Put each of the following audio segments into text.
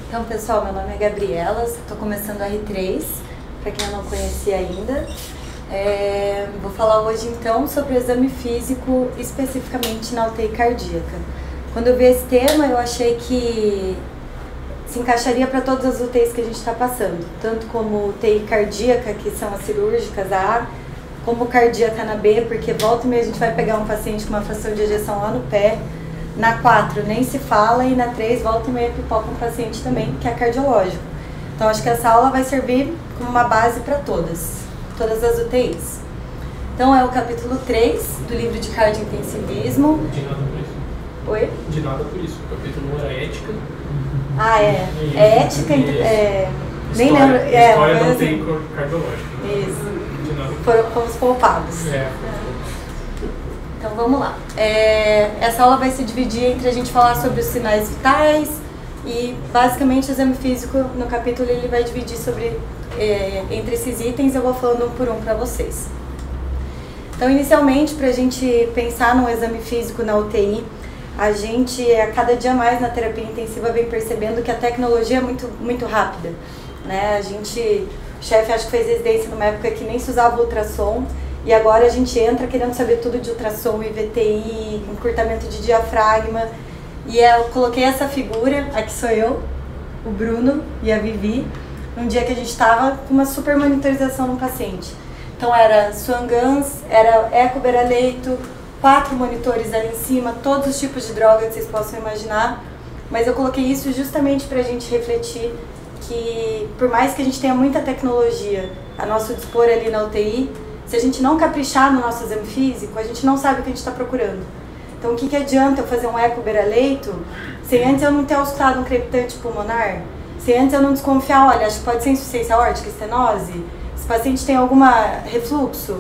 Então, pessoal, meu nome é Gabriela, estou começando a R3, para quem eu não conhecia ainda. Vou falar hoje, então, sobre o exame físico, especificamente na UTI cardíaca. Quando eu vi esse tema, eu achei que se encaixaria para todas as UTIs que a gente está passando, tanto como UTI cardíaca, que são as cirúrgicas, a A, como cardíaca na B, porque volta e meia a gente vai pegar um paciente com uma fração de ejeção lá no pé. Na 4 nem se fala e na 3 volta e meia pipoca um paciente também, que é cardiológico. Então acho que essa aula vai servir como uma base para todas as UTIs. Então é o capítulo 3 do livro de cardiointensivismo. De nada por isso. Oi? De nada por isso. O capítulo 1 era ética. Ah, é. É ética, nem lembro. História da UTI cardiológica. Isso. De nada. Fomos poupados. É. Então vamos lá. Essa aula vai se dividir entre a gente falar sobre os sinais vitais e basicamente o exame físico no capítulo ele vai dividir sobre entre esses itens. Eu vou falando um por um para vocês. Então inicialmente, para a gente pensar no exame físico na UTI, a gente a cada dia mais na terapia intensiva vem percebendo que a tecnologia é muito rápida, né? O chefe acho que fez residência numa época que nem se usava ultrassom. E agora a gente entra querendo saber tudo de ultrassom, IVTI, encurtamento de diafragma. E eu coloquei essa figura, aqui sou eu, o Bruno e a Vivi, num dia que a gente estava com uma super monitorização no paciente. Então era Swan-Ganz, era eco beira-leito, 4 monitores ali em cima, todos os tipos de droga que vocês possam imaginar. Mas eu coloquei isso justamente para a gente refletir que, por mais que a gente tenha muita tecnologia a nosso dispor ali na UTI, se a gente não caprichar no nosso exame físico, a gente não sabe o que a gente está procurando. Então, o que adianta eu fazer um eco beira-leito se antes eu não ter auscultado um crepitante pulmonar? Se antes eu não desconfiar, olha, acho que pode ser insuficiência aórtica, estenose? Se o paciente tem alguma refluxo,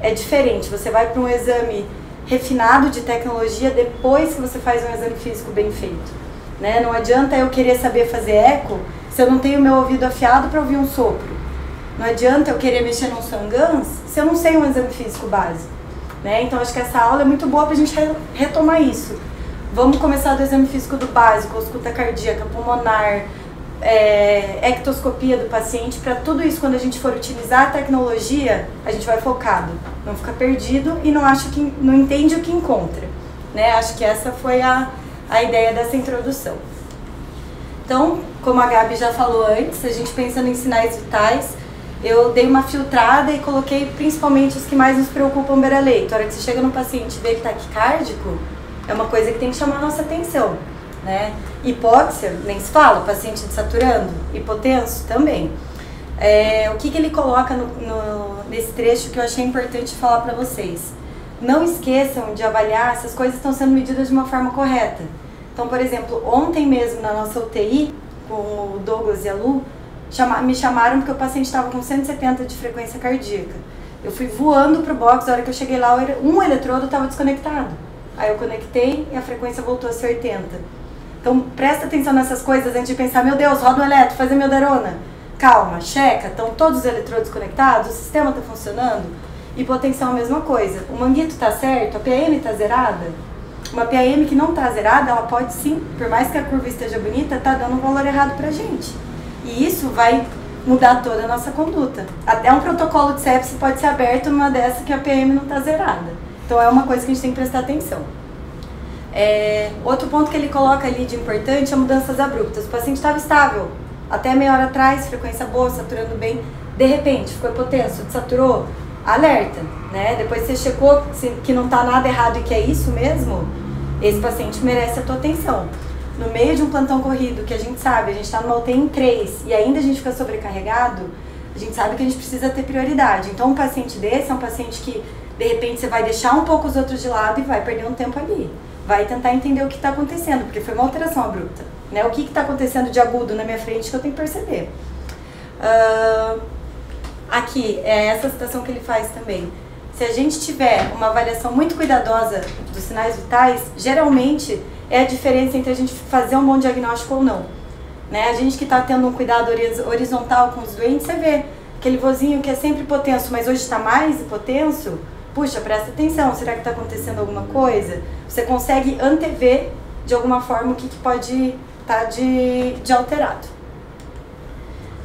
é diferente. Você vai para um exame refinado de tecnologia depois que você faz um exame físico bem feito, né? Não adianta eu querer saber fazer eco se eu não tenho meu ouvido afiado para ouvir um sopro. Não adianta eu querer mexer num Swan-Ganz se eu não sei um exame físico básico, né? Então acho que essa aula é muito boa para a gente retomar isso. Vamos começar do exame físico do básico, ausculta cardíaca, pulmonar, ectoscopia do paciente. Para tudo isso, quando a gente for utilizar a tecnologia, a gente vai focado, não fica perdido e não entende o que encontra, né? Acho que essa foi a ideia dessa introdução. Então, como a Gabi já falou antes, a gente pensando em sinais vitais, eu dei uma filtrada e coloquei principalmente os que mais nos preocupam beira-leito. A hora que você chega no paciente e vê que está taquicárdico, é uma coisa que tem que chamar a nossa atenção, né? Hipóxia, nem se fala, paciente desaturando, hipotenso também. O que ele coloca nesse trecho que eu achei importante falar para vocês? Não esqueçam de avaliar se as coisas estão sendo medidas de uma forma correta. Então, por exemplo, ontem mesmo na nossa UTI, com o Douglas e a Lu, me chamaram porque o paciente estava com 170 de frequência cardíaca. Eu fui voando pro box, a hora que eu cheguei lá, um eletrodo estava desconectado. Aí eu conectei e a frequência voltou a ser 80. Então presta atenção nessas coisas antes de pensar, meu Deus, roda um eletro, fazer meu derona. Calma, checa, estão todos os eletrodos conectados, o sistema está funcionando. Hipotensão é a mesma coisa. O manguito está certo, a PAM está zerada. Uma PAM que não está zerada, ela pode sim, por mais que a curva esteja bonita, tá dando um valor errado pra gente. E isso vai mudar toda a nossa conduta. Até um protocolo de sepse pode ser aberto numa dessa que a PM não está zerada. Então é uma coisa que a gente tem que prestar atenção. Outro ponto que ele coloca ali de importante é mudanças abruptas. O paciente estava estável até meia hora atrás, frequência boa, saturando bem. De repente, ficou hipotenso, desaturou, alerta, né? Depois você checou que não está nada errado e que é isso mesmo, esse paciente merece a tua atenção. No meio de um plantão corrido, que a gente sabe, a gente está numa UTI em 3 e ainda a gente fica sobrecarregado, a gente sabe que a gente precisa ter prioridade. Então um paciente desse é um paciente que de repente você vai deixar um pouco os outros de lado e vai perder um tempo ali. Vai tentar entender o que está acontecendo, porque foi uma alteração abrupta, né? O que está acontecendo de agudo na minha frente que eu tenho que perceber. Aqui é essa citação que ele faz também. Se a gente tiver uma avaliação muito cuidadosa dos sinais vitais, geralmente é a diferença entre a gente fazer um bom diagnóstico ou não, né? A gente que está tendo um cuidado horizontal com os doentes, você vê aquele vozinho que é sempre hipotenso, mas hoje está mais hipotenso, puxa, presta atenção, será que está acontecendo alguma coisa? Você consegue antever de alguma forma o que pode tá de alterado.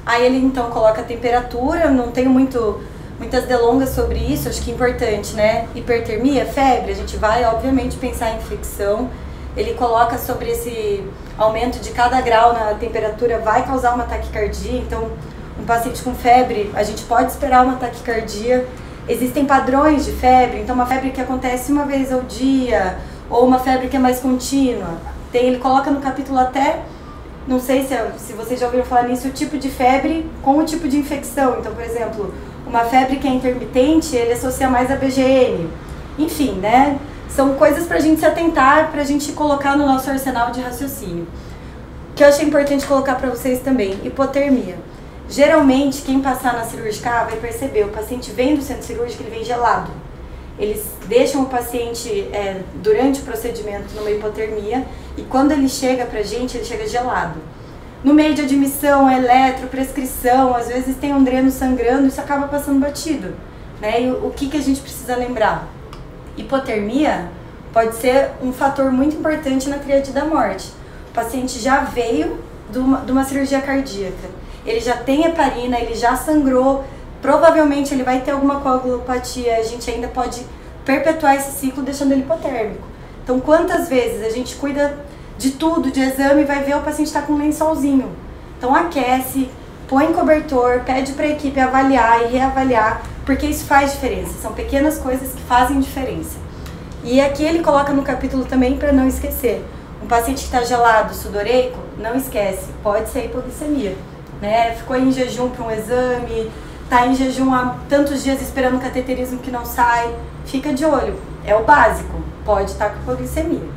Aí ele então coloca a temperatura, não tenho muitas delongas sobre isso, acho que é importante, né? Hipertermia, febre, a gente vai obviamente pensar em infecção. Ele coloca sobre esse aumento de cada grau na temperatura vai causar uma taquicardia, então um paciente com febre, a gente pode esperar uma taquicardia. Existem padrões de febre, então uma febre que acontece uma vez ao dia, ou uma febre que é mais contínua. Ele coloca no capítulo até, não sei se vocês já ouviram falar nisso, o tipo de febre com o tipo de infecção. Então, por exemplo, uma febre que é intermitente, ele associa mais a BGN. Enfim, né? São coisas pra gente se atentar, pra gente colocar no nosso arsenal de raciocínio. O que eu achei importante colocar pra vocês também, hipotermia. Geralmente, quem passar na cirúrgica vai perceber, o paciente vem do centro cirúrgico, ele vem gelado. Eles deixam o paciente durante o procedimento numa hipotermia e quando ele chega pra gente, ele chega gelado. No meio de admissão, prescrição, às vezes tem um dreno sangrando, isso acaba passando batido, né? E o que a gente precisa lembrar? Hipotermia pode ser um fator muito importante na tríade da morte. O paciente já veio de uma cirurgia cardíaca, ele já tem heparina, ele já sangrou, provavelmente ele vai ter alguma coagulopatia, a gente ainda pode perpetuar esse ciclo deixando ele hipotérmico. Então, quantas vezes a gente cuida de tudo, de exame, vai ver o paciente está com um lençolzinho. Então, aquece, põe cobertor, pede para a equipe avaliar e reavaliar, porque isso faz diferença. São pequenas coisas que fazem diferença. E aqui ele coloca no capítulo também para não esquecer. Um paciente que está gelado, sudoreico, não esquece, pode ser hipoglicemia, né? Ficou em jejum para um exame, está em jejum há tantos dias esperando um cateterismo que não sai, fica de olho, é o básico, pode estar com hipoglicemia.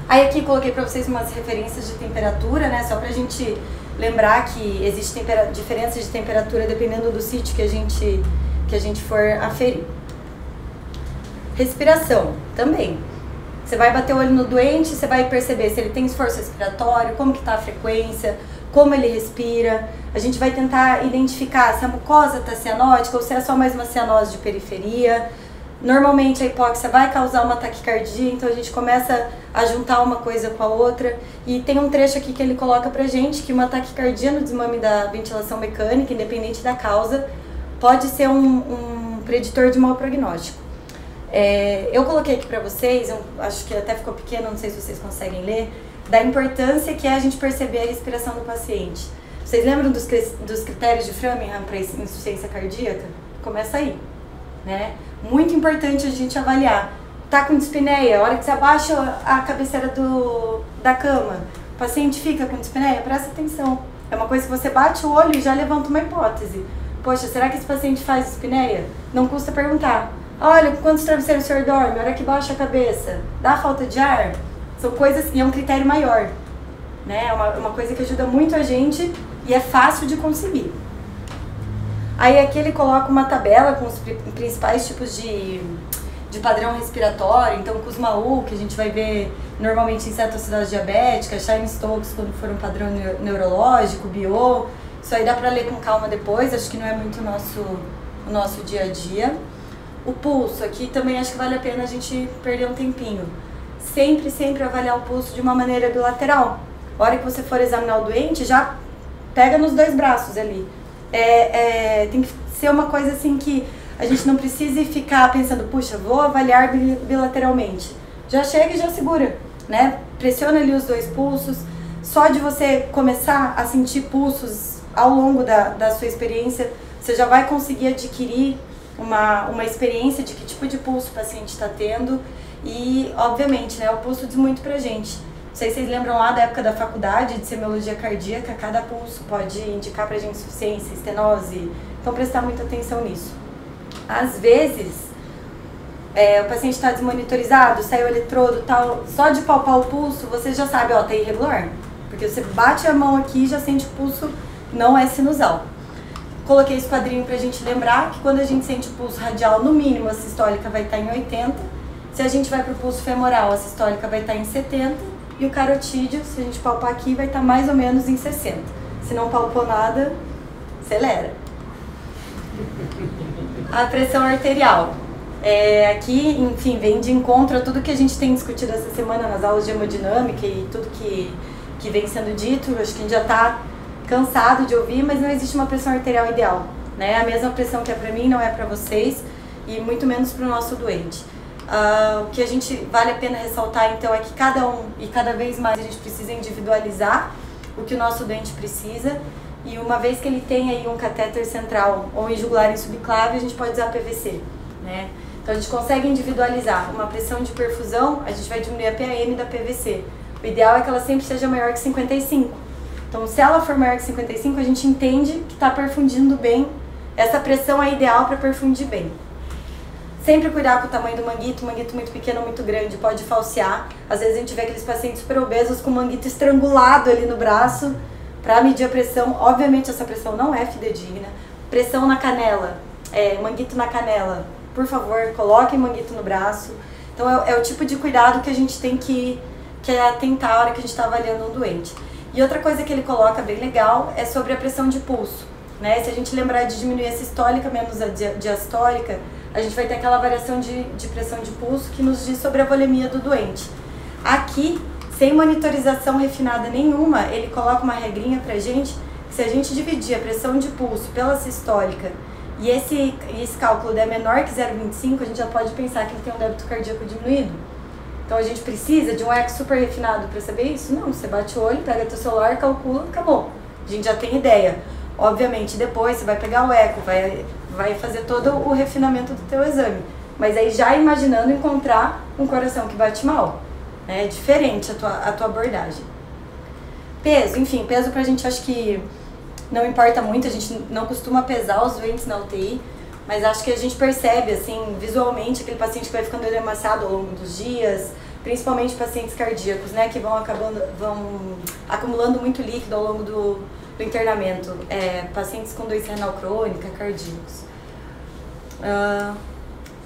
Aí aqui coloquei para vocês umas referências de temperatura, né, só para a gente lembrar que existe diferença de temperatura dependendo do sítio que a gente for aferir. Respiração, também. Você vai bater o olho no doente, você vai perceber se ele tem esforço respiratório, como que está a frequência, como ele respira. A gente vai tentar identificar se a mucosa está cianótica ou se é só mais uma cianose de periferia. Normalmente a hipóxia vai causar uma taquicardia, então a gente começa a juntar uma coisa com a outra. E tem um trecho aqui que ele coloca pra gente que uma taquicardia no desmame da ventilação mecânica, independente da causa, pode ser um preditor de mau prognóstico. Eu coloquei aqui pra vocês, eu acho que até ficou pequeno, não sei se vocês conseguem ler, da importância que é a gente perceber a respiração do paciente. Vocês lembram dos critérios de Framingham para insuficiência cardíaca? Começa aí, né? Muito importante a gente avaliar. Tá com dispneia, a hora que você abaixa a cabeceira da cama, o paciente fica com dispneia, presta atenção. É uma coisa que você bate o olho e já levanta uma hipótese. Poxa, será que esse paciente faz dispneia? Não custa perguntar. Olha, quantos travesseiros o senhor dorme? A hora que baixa a cabeça, dá falta de ar? São coisas, e é um critério maior, né? É uma coisa que ajuda muito a gente e é fácil de conseguir. Aí aqui ele coloca uma tabela com os principais tipos de padrão respiratório, então Kussmaul, que a gente vai ver normalmente em cetoacidose diabética, Chine-Stokes quando for um padrão neurológico, Biot, isso aí dá pra ler com calma depois, acho que não é muito o nosso dia a dia. O pulso, aqui também acho que vale a pena a gente perder um tempinho. Sempre avaliar o pulso de uma maneira bilateral. A hora que você for examinar o doente, já pega nos dois braços ali. Tem que ser uma coisa assim que a gente não precise ficar pensando, puxa, vou avaliar bilateralmente. Já chega e já segura, né? Pressiona ali os dois pulsos. Só de você começar a sentir pulsos ao longo da sua experiência, você já vai conseguir adquirir uma experiência de que tipo de pulso o paciente está tendo. E, obviamente, né, o pulso diz muito pra gente. Não sei se vocês lembram lá da época da faculdade de semiologia cardíaca, cada pulso pode indicar pra gente insuficiência, estenose. Então, prestar muita atenção nisso. Às vezes, o paciente está desmonitorizado, saiu o eletrodo, tal, só de palpar o pulso, você já sabe, ó, tá irregular. Porque você bate a mão aqui e já sente que o pulso não é sinusal. Coloquei esse quadrinho pra gente lembrar que quando a gente sente o pulso radial, no mínimo, a sistólica vai estar em 80. Se a gente vai para o pulso femoral, a sistólica vai estar em 70 e o carotídeo, se a gente palpar aqui, vai estar mais ou menos em 60. Se não palpou nada, acelera. A pressão arterial. Aqui, enfim, vem de encontro a tudo que a gente tem discutido essa semana nas aulas de hemodinâmica e tudo que que vem sendo dito, acho que a gente já está cansado de ouvir, mas não existe uma pressão arterial ideal, né? A mesma pressão que é para mim não é para vocês e muito menos para o nosso doente. O que a gente vale a pena ressaltar então é que cada um e cada vez mais a gente precisa individualizar o que o nosso doente precisa, e uma vez que ele tem aí um catéter central ou um jugular em subclave, a gente pode usar PVC, né? Então a gente consegue individualizar uma pressão de perfusão, a gente vai diminuir a PAM da PVC. O ideal é que ela sempre seja maior que 55. Então se ela for maior que 55, a gente entende que está perfundindo bem, essa pressão é ideal para perfundir bem. Sempre cuidar com o tamanho do manguito muito pequeno ou muito grande pode falsear. Às vezes a gente vê aqueles pacientes super obesos com o manguito estrangulado ali no braço para medir a pressão. Obviamente essa pressão não é fidedigna. Pressão na canela, manguito na canela, por favor, coloquem manguito no braço. Então é o tipo de cuidado que a gente tem que atentar a hora que a gente está avaliando um doente. E outra coisa que ele coloca bem legal é sobre a pressão de pulso, né? Se a gente lembrar de diminuir a sistólica menos a diastólica, a gente vai ter aquela variação de pressão de pulso que nos diz sobre a volemia do doente. Aqui, sem monitorização refinada nenhuma, ele coloca uma regrinha pra gente, que se a gente dividir a pressão de pulso pela sistólica e esse cálculo der menor que 0,25, a gente já pode pensar que ele tem um débito cardíaco diminuído. Então a gente precisa de um eco super refinado para saber isso? Não, você bate o olho, pega teu celular, calcula, acabou. A gente já tem ideia. Obviamente, depois você vai pegar o eco, vai fazer todo o refinamento do teu exame. Mas aí já imaginando encontrar um coração que bate mal. É diferente a tua abordagem. Peso, enfim, peso pra gente acho que não importa muito, a gente não costuma pesar os doentes na UTI, mas acho que a gente percebe, assim, visualmente, aquele paciente que vai ficando edemaciado ao longo dos dias, principalmente pacientes cardíacos, né, que vão acumulando muito líquido ao longo do internamento, pacientes com doença renal crônica, cardíacos.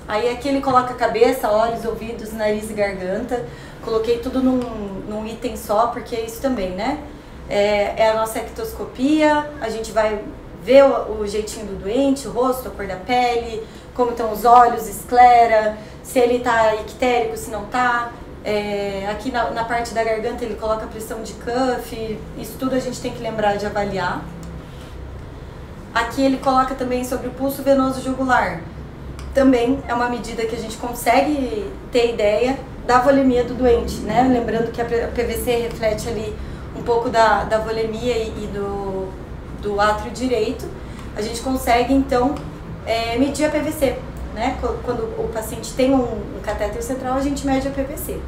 Aí aqui ele coloca a cabeça, olhos, ouvidos, nariz e garganta. Coloquei tudo num item só, porque é isso também, né? É a nossa ectoscopia, a gente vai ver o jeitinho do doente, o rosto, a cor da pele, como estão os olhos, esclera, se ele está ictérico, se não está. Aqui na parte da garganta ele coloca a pressão de cuff, isso tudo a gente tem que lembrar de avaliar. Aqui ele coloca também sobre o pulso venoso jugular. Também é uma medida que a gente consegue ter ideia da volemia do doente, né? Lembrando que a PVC reflete ali um pouco da volemia e do átrio direito. A gente consegue então medir a PVC, né? Quando o paciente tem um catéter central, a gente mede a PVC.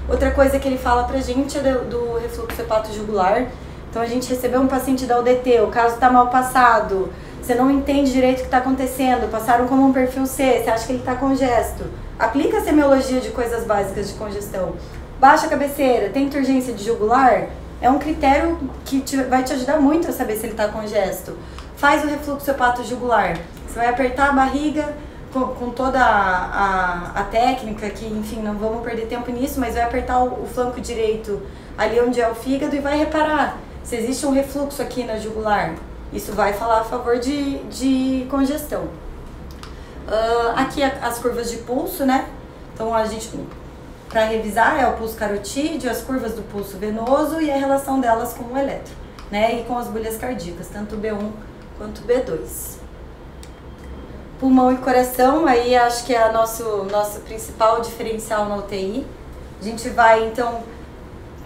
Outra coisa que ele fala pra gente é do refluxo hepato-jugular. Então a gente recebeu um paciente da UDT, o caso está mal passado, você não entende direito o que está acontecendo, passaram como um perfil C, você acha que ele está congesto. Aplica a semiologia de coisas básicas de congestão. Baixa a cabeceira, tem urgência de jugular, é um critério que vai te ajudar muito a saber se ele está congesto. Faz o refluxo hepato-jugular, você vai apertar a barriga com toda a técnica, que enfim, não vamos perder tempo nisso, mas vai apertar o flanco direito ali onde é o fígado e vai reparar se existe um refluxo aqui na jugular. Isso vai falar a favor de congestão. Aqui as curvas de pulso, né? Então a gente, para revisar, é o pulso carotídeo, as curvas do pulso venoso e a relação delas com o eletro, né? E com as bolhas cardíacas, tanto B1 quanto B2. Pulmão e coração, aí acho que é nosso principal diferencial na UTI. A gente vai então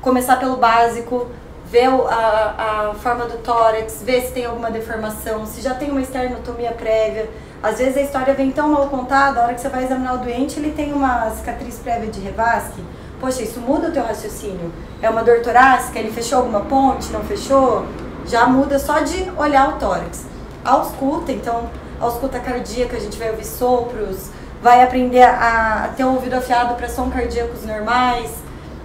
começar pelo básico, ver a forma do tórax, ver se tem alguma deformação, se já tem uma esternotomia prévia. Às vezes a história vem tão mal contada, a hora que você vai examinar o doente, ele tem uma cicatriz prévia de revasque. Poxa, isso muda o teu raciocínio. É uma dor torácica, ele fechou alguma ponte, não fechou? Já muda só de olhar o tórax. A ausculta, então, a ausculta cardíaca, a gente vai ouvir sopros, vai aprender a ter um ouvido afiado para som cardíacos normais.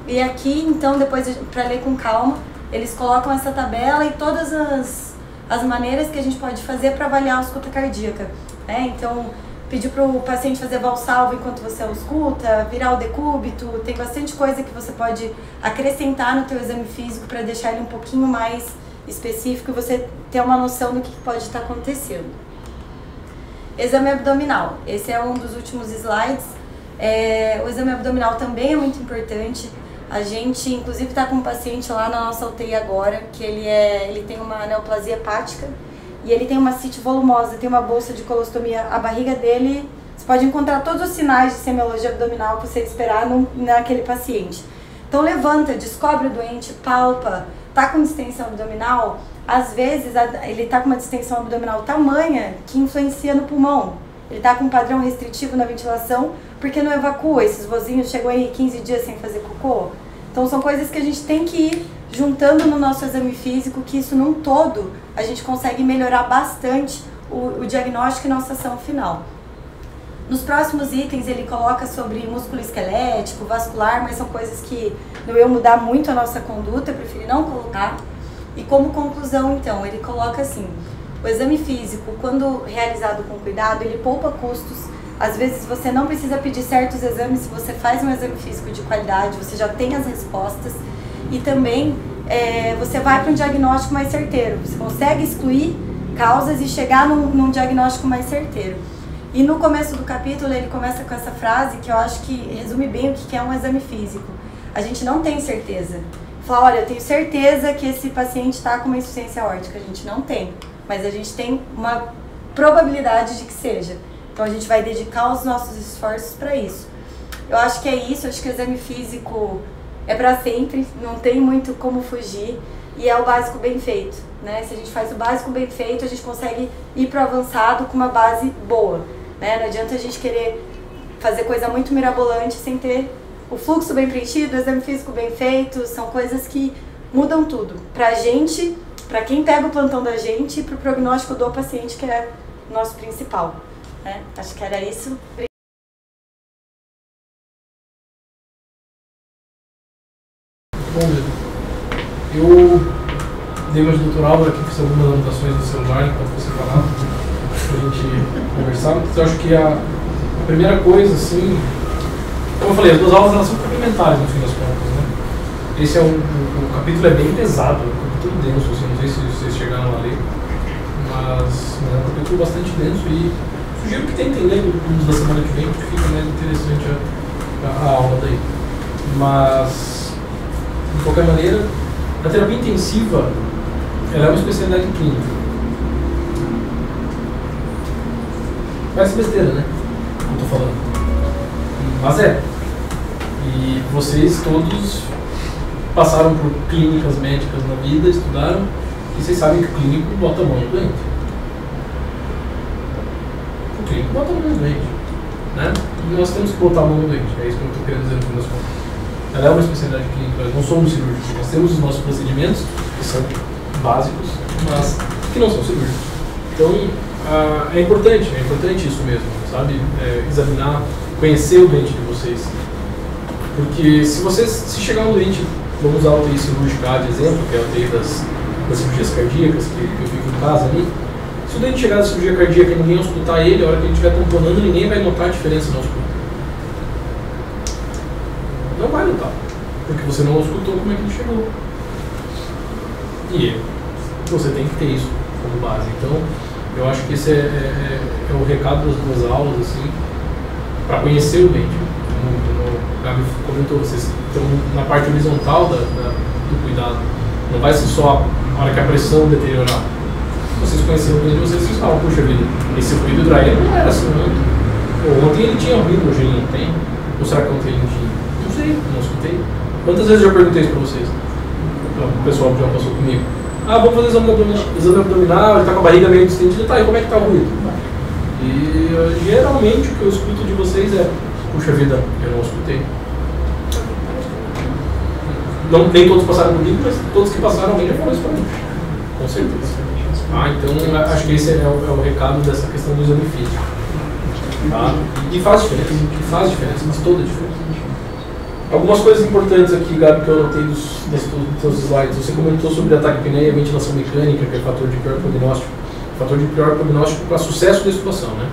E aqui, então, depois, para ler com calma, eles colocam essa tabela e todas as maneiras que a gente pode fazer para avaliar a ausculta cardíaca, né? Então, pedir para o paciente fazer valsalvo enquanto você ausculta, virar o decúbito, tem bastante coisa que você pode acrescentar no teu exame físico para deixar ele um pouquinho mais específico e você ter uma noção do que pode estar acontecendo. Exame abdominal, esse é um dos últimos slides. O exame abdominal também é muito importante. A gente, inclusive, está com um paciente lá na nossa UTI agora, que ele tem uma neoplasia hepática e ele tem uma cite volumosa, tem uma bolsa de colostomia. A barriga dele, você pode encontrar todos os sinais de semiologia abdominal que você esperar naquele paciente. Então levanta, descobre o doente, palpa, tá com distensão abdominal, às vezes ele tá com uma distensão abdominal tamanha que influencia no pulmão. Ele tá com um padrão restritivo na ventilação porque não evacua. Esses vozinhos chegam aí 15 dias sem fazer cocô. Então são coisas que a gente tem que ir juntando no nosso exame físico, que isso num todo a gente consegue melhorar bastante o diagnóstico e nossa ação final. Nos próximos itens ele coloca sobre músculo esquelético, vascular, mas são coisas que não iam mudar muito a nossa conduta, eu preferi não colocar. E como conclusão, então, ele coloca assim: o exame físico, quando realizado com cuidado, ele poupa custos. Às vezes você não precisa pedir certos exames, se você faz um exame físico de qualidade, você já tem as respostas. E também você vai para um diagnóstico mais certeiro, você consegue excluir causas e chegar num diagnóstico mais certeiro. E no começo do capítulo ele começa com essa frase que eu acho que resume bem o que é um exame físico. A gente não tem certeza. Fala, olha, eu tenho certeza que esse paciente está com uma insuficiência aórtica. A gente não tem, mas a gente tem uma probabilidade de que seja. Então a gente vai dedicar os nossos esforços para isso. Eu acho que é isso, eu acho que o exame físico é para sempre, não tem muito como fugir, e é o básico bem feito, né? Se a gente faz o básico bem feito, a gente consegue ir para o avançado com uma base boa, né? Não adianta a gente querer fazer coisa muito mirabolante sem ter o fluxo bem preenchido, o exame físico bem feito. São coisas que mudam tudo. Pra gente, pra quem pega o plantão da gente, e pro prognóstico do paciente, que é o nosso principal, né? Acho que era isso. Bom, eu dei uma de doutoral aqui, fiz algumas anotações no celular enquanto você falava, pra gente conversar. Mas eu acho que a primeira coisa, assim, como eu falei, as duas aulas elas são complementares no fim das contas, né? Esse é o capítulo é bem pesado, é um capítulo denso, assim, não sei se vocês chegaram a ler, mas é um capítulo bastante denso e sugiro que tentem ler uns da semana que vem, porque fica mais interessante a aula daí. Mas, de qualquer maneira, a terapia intensiva ela é uma especialidade clínica. Parece besteira, né? Como eu tô falando. Mas é. E vocês todos passaram por clínicas médicas na vida, estudaram, e vocês sabem que o clínico bota a mão no doente. O clínico bota a mão no doente, né? E nós temos que botar a mão no doente. É isso que eu estou querendo dizer no fim das contas. Ela é uma especialidade clínica, nós não somos cirúrgicos. Nós temos os nossos procedimentos, que são básicos, mas que não são cirúrgicos. Então, é importante isso mesmo, sabe? Examinar, conhecer o doente de vocês. Porque se chegar um doente, vamos usar a UTI cirúrgica de exemplo, que é a UTI das cirurgias cardíacas, que eu fico em casa ali. Se o doente chegar da cirurgia cardíaca e ninguém auscultar ele, a hora que ele estiver tamponando, ninguém vai notar a diferença no ausculto. Não vai notar, porque você não auscultou como é que ele chegou. E você tem que ter isso como base. Então, eu acho que esse é o recado das duas aulas, assim, para conhecer o doente. O Gabi comentou, vocês estão na parte horizontal do cuidado. Não vai ser só a hora que a pressão deteriorar. Vocês conheceram o doente, vocês falam, puxa vida, esse ruído do Draia não era assim ontem. Ontem ele tinha ruído, hoje ele não tem. Ou será que ontem ele não tinha? Não sei, não escutei. Quantas vezes eu já perguntei isso para vocês? O pessoal que já passou comigo. Vamos fazer exame abdominal, ele tá com a barriga meio distendida, tá, e como é que tá o ruído? E geralmente o que eu escuto de vocês é, puxa vida, eu não escutei. Não, nem todos passaram comigo, mas todos que passaram alguém já falou isso para mim. Com certeza. Então acho que esse é o recado dessa questão do exame físico. Tá? E faz diferença, mas toda a diferença. Algumas coisas importantes aqui, Gabi, que eu anotei dos seus slides. Você comentou sobre ataque apneia, ventilação mecânica, que é fator de pior prognóstico. Fator de pior prognóstico para sucesso da extubação, né?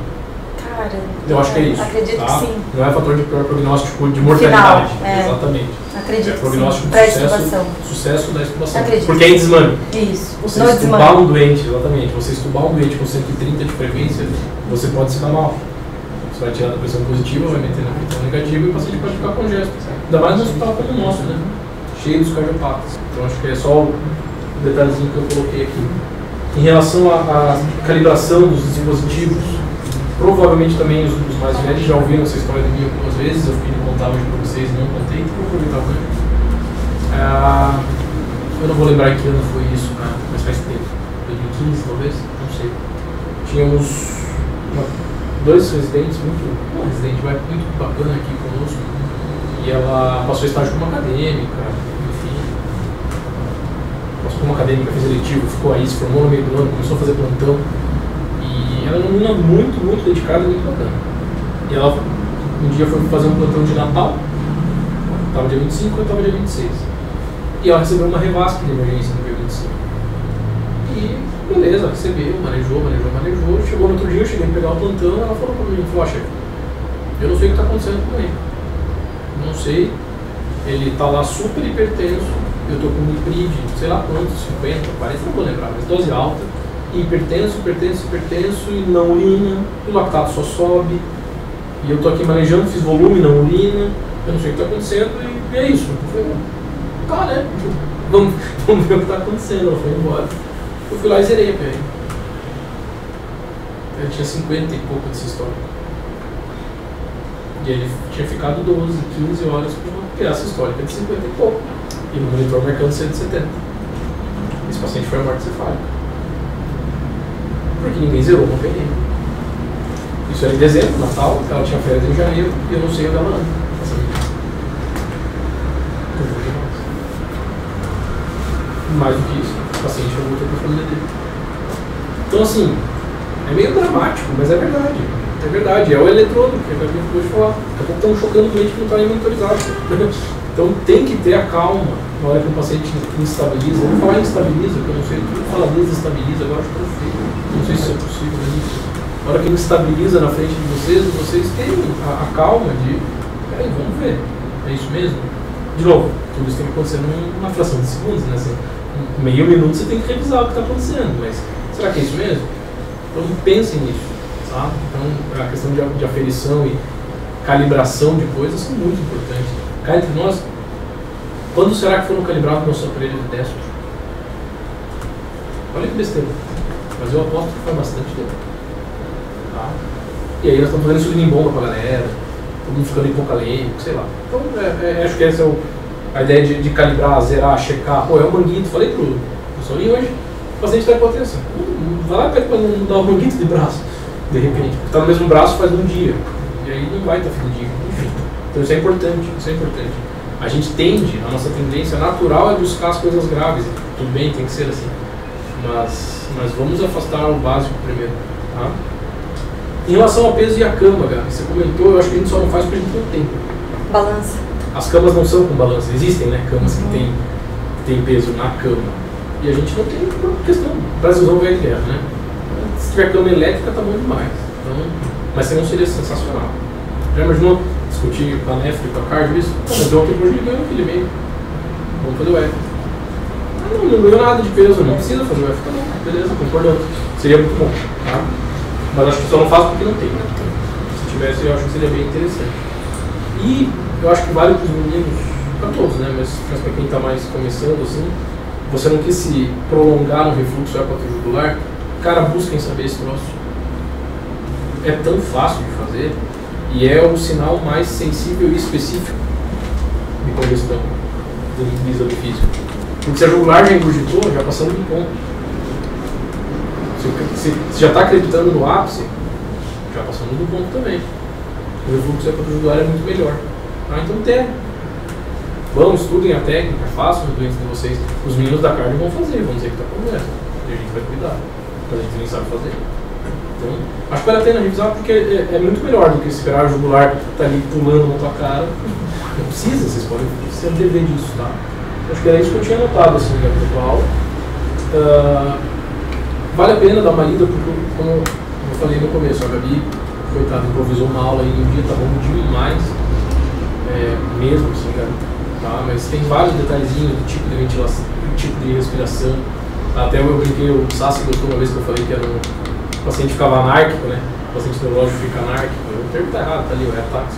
Cara, eu acho que é isso. Acredito tá? que sim. Não é fator de pior prognóstico de mortalidade. Final, exatamente. Acredito é prognóstico que sim. de sucesso da extubação. Acredito. Porque é em desmame. Isso. Você estubar um doente, exatamente. Você estubar um doente com 130 de frequência, você pode se dar mal. Você vai tirar da pressão positiva, vai meter na pressão negativa e o paciente pode ficar congesto. Ainda mais no hospital como o nosso, né? Cheio dos cardiopatas. Então acho que é só o detalhezinho que eu coloquei aqui. Em relação à calibração dos dispositivos, provavelmente também os mais velhos já ouviram essa história de mim algumas vezes, eu fiquei de contar hoje para vocês, não contei, então vou aproveitar o ganho. Eu não vou lembrar que ano foi isso, tá? Mas faz tempo. 2015 talvez? Não sei. Tínhamos dois residentes, uma residente muito bacana aqui conosco, e ela passou estágio como acadêmica, enfim. Passou como acadêmica, fez eletivo, ficou aí, se formou no meio do ano, começou a fazer plantão. E ela era uma menina muito dedicada e muito bacana. E ela um dia foi fazer um plantão de Natal, estava dia 25 e eu estava dia 26. E ela recebeu uma revasc de emergência no dia 25. E beleza, recebeu, manejou. Chegou no outro dia, eu cheguei a pegar o plantão, ela falou pra mim, falou, chefe, eu não sei o que está acontecendo com ele. Não sei, ele está lá super hipertenso, eu estou com Nipride, sei lá quantos, 50, 40, não vou lembrar, mas dose alta, e hipertenso, e não urina, o lactato só sobe, e eu estou aqui manejando, fiz volume, não urina, eu não sei o que está acontecendo, e é isso. Eu falei, tá, né? Vamos ver o que está acontecendo. Ela foi embora. Eu fui lá e zerei a PM. Eu tinha 50 e pouco dessa história. E ele tinha ficado 12, 15 horas com uma criança histórica de 50 e pouco. E no monitor marcando 170. Esse paciente foi a morte cefálica. Porque ninguém zerou uma PM. Isso era em dezembro, Natal, ela tinha férias em janeiro e eu não sei onde ela anda. Mais do que isso, o paciente não voltou para a família dele. Então, assim, é meio dramático, mas é verdade. É verdade, é o eletrodo, que a gente acabou de falar. Daqui a pouco estão chocando o doente que não está nem monitorizado. Então, tem que ter a calma na hora que o paciente instabiliza. Eu vou falar instabiliza, porque eu não sei, tudo fala desestabiliza, agora acho que eu sei. Não sei se isso é possível, mas na hora que ele estabiliza na frente de vocês têm a calma de, peraí, vamos ver, é isso mesmo? De novo, tudo isso tem que acontecer numa fração de segundos, né? Assim, meio minuto você tem que revisar o que está acontecendo, mas será que é isso mesmo? Então pensem nisso, sabe? Então a questão de aferição e calibração de coisas são muito importantes. Cá entre nós, quando será que foram calibrados nossos aparelhos de teste? Olha que besteira, mas eu aposto que foi bastante tempo. Tá? E aí nós estamos fazendo insulina em bomba pra galera, todo mundo ficando hipocalêmico, sei lá. Então acho que essa é a ideia de calibrar, zerar, checar. Pô, é o manguito, falei pro Soninho hoje, o paciente está hipotensão. Vai lá e pede para não dar o manguito de braço, de repente, porque está no mesmo braço faz um dia, e aí não vai estar fidedigno, enfim. Então isso é importante, A gente tende, a nossa tendência natural é buscar as coisas graves, tudo bem, tem que ser assim, mas vamos afastar o básico primeiro, tá? Em relação ao peso e a cama, Gabi, você comentou, eu acho que a gente só não faz porque a gente não tem. Balança. As camas não são com balança, existem, né, camas que tem peso na cama. E a gente não tem por questão, Brasilzão velho de guerra, né? Se tiver cama elétrica tá bom demais. Então, mas se não seria sensacional. Já imaginou discutir com a Nefro e com a Cardio isso? Mas eu aqui hoje ganhou aquele meio. Vamos fazer o F. Não ganhou nada de peso, não precisa fazer o F, tá bom, beleza, concordando. Seria muito bom, tá? Mas acho que só não faço porque não tem, né? Se tivesse, eu acho que seria bem interessante. E eu acho que vale para os meninos, para todos, né? Mas para quem está mais começando, assim, você não quis se prolongar no refluxo hepatojugular, cara, busquem saber esse troço. É tão fácil de fazer e é o sinal mais sensível e específico de congestão do exame físico. Porque se a jugular já engurgitou, já passando do ponto. Se já está acreditando no ápice, já passando do ponto também. O refluxo hepatojugular é muito melhor. Tá? Então vão, estudem a técnica, façam os doentes de vocês. Os meninos da carne vão fazer, vão dizer que está conversa. E a gente vai cuidar. Mas a gente nem sabe fazer. Então, acho que vale a pena revisar porque é muito melhor do que esperar a jugular estar ali pulando na tua cara. Não precisa, vocês podem se antever disso, tá? Acho que era isso que eu tinha anotado assim, na aula. Vale a pena dar uma lida, porque, como eu falei no começo, a Gabi, coitada, improvisou uma aula aí um dia, tá bom demais, mesmo assim, Gabi, tá? Mas tem vários detalhezinhos do tipo de ventilação, do tipo de respiração. Até eu brinquei, o Sassi gostou uma vez que eu falei que era o paciente ficava anárquico, né? paciente neurológico fica anárquico, o termo está errado, está ali, é ataque.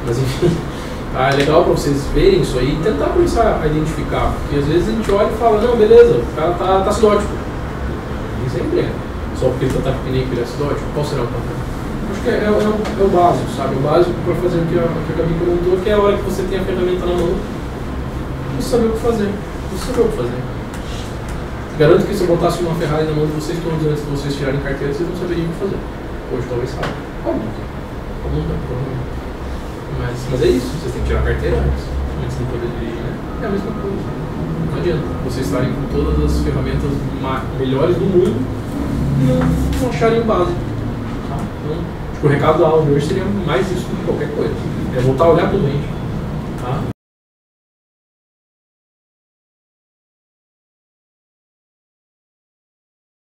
Mas enfim, é legal para vocês verem isso aí e tentar começar a identificar, porque às vezes a gente olha e fala, não, beleza, o cara tá acidótico. Nem sempre é. Só porque ele está taquipneico ele é acidótico, qual será o papel? Acho que é o básico, sabe? O básico para fazer o que a Gabi comentou, que é a hora que você tem a ferramenta na mão, você saber o que fazer. Você saber o que fazer. Garanto que se eu botasse uma Ferrari na mão de vocês todos antes de vocês tirarem carteira, vocês não saberiam o que fazer. Hoje talvez saibam. Como não, provavelmente. Mas é isso, vocês têm que tirar a carteira antes de poder dirigir, né? É a mesma coisa. Não adianta vocês estarem com todas as ferramentas melhores do mundo e não acharem o básico. Tá? Então, acho que o recado da aula de hoje seria mais isso do que qualquer coisa. É voltar a olhar para o doente. Tá?